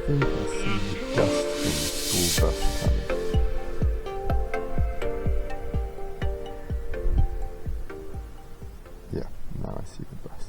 think I see the dust from the school bus coming. Yeah, now I see the bus.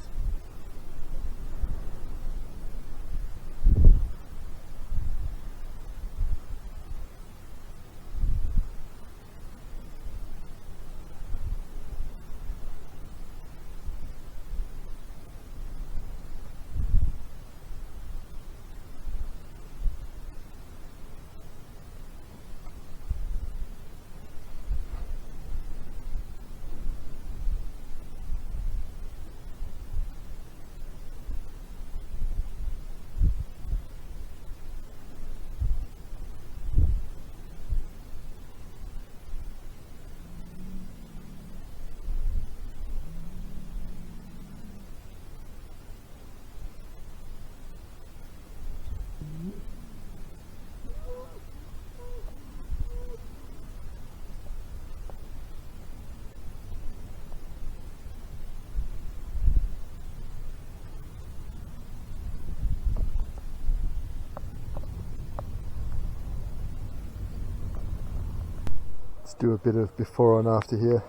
Let's do a bit of before and after here.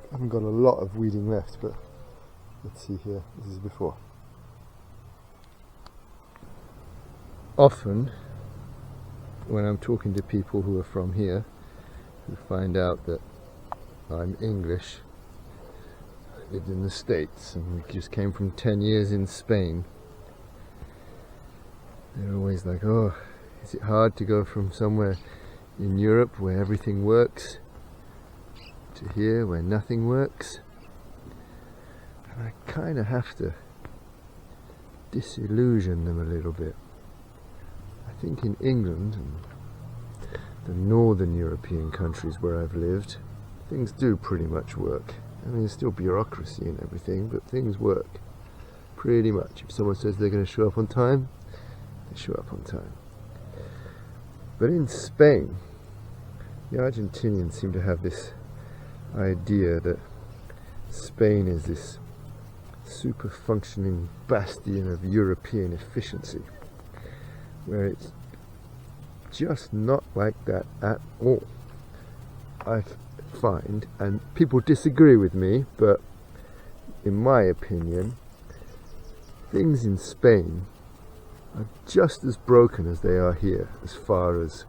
I haven't got a lot of weeding left, but let's see here. This is before. Often, when I'm talking to people who are from here, who find out that I'm English, I lived in the States and we just came from 10 years in Spain, they're always like, oh, is it hard to go from somewhere in Europe where everything works to here where nothing works? And I kind of have to disillusion them a little bit. I think in England and the northern European countries where I've lived, things do pretty much work. I mean, there's still bureaucracy and everything, but things work pretty much. If someone says they're going to show up on time, they show up on time. But in Spain, the Argentinians seem to have this idea that Spain is this super functioning bastion of European efficiency, where it's just not like that at all. I find, and people disagree with me, but in my opinion, things in Spain are just as broken as they are here, as far as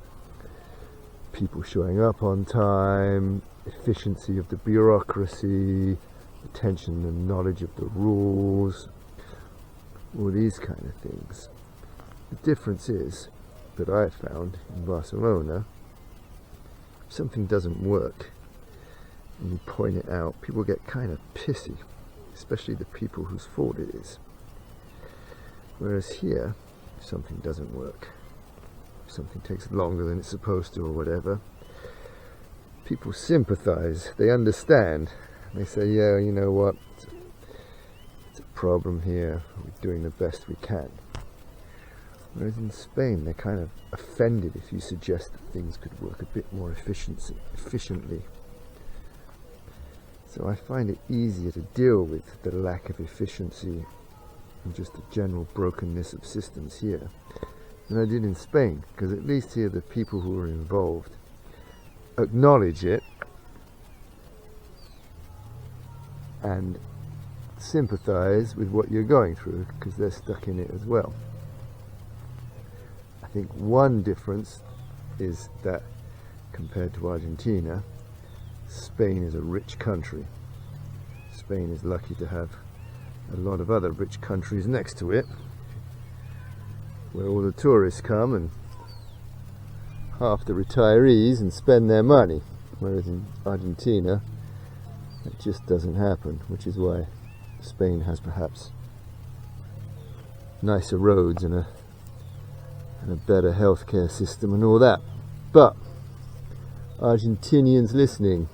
people showing up on time, efficiency of the bureaucracy, attention and knowledge of the rules, all these kind of things. The difference is that I found in Barcelona, if something doesn't work and you point it out, people get kind of pissy, especially the people whose fault it is. Whereas here, if something doesn't work, if something takes longer than it's supposed to or whatever, people sympathize, they understand. They say, yeah, you know what, it's a problem here, we're doing the best we can. Whereas in Spain, they're kind of offended if you suggest that things could work a bit more efficiently. So I find it easier to deal with the lack of efficiency and just the general brokenness of systems here than I did in Spain, because at least here the people who are involved acknowledge it and sympathize with what you're going through, because they're stuck in it as well. I think one difference is that compared to Argentina, Spain is a rich country. Spain is lucky to have a lot of other rich countries next to it, where all the tourists come and half the retirees and spend their money, whereas in Argentina it just doesn't happen, which is why Spain has perhaps nicer roads and a better healthcare system and all that. But Argentinians listening,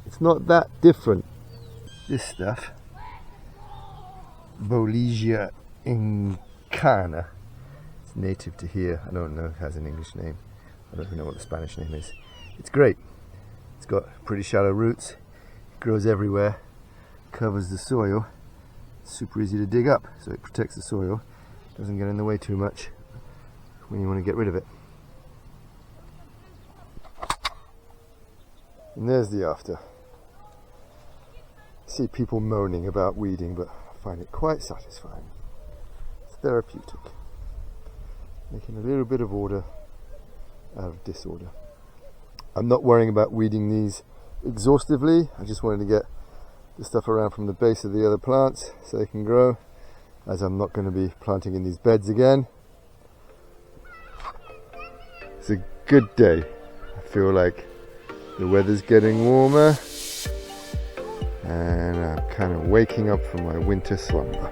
it's not that different. This stuff, Bolivia incana, it's native to here. I don't know if it has an English name. I don't even know what the Spanish name is. It's great. It's got pretty shallow roots. It grows everywhere. Covers the soil. It's super easy to dig up, so it protects the soil. Doesn't get in the way too much. when you want to get rid of it. And there's the after. I see people moaning about weeding, but I find it quite satisfying. It's therapeutic. Making a little bit of order out of disorder. I'm not worrying about weeding these exhaustively. I just wanted to get the stuff around from the base of the other plants so they can grow, as I'm not going to be planting in these beds again. It's a good day. I feel like the weather's getting warmer and I'm kind of waking up from my winter slumber.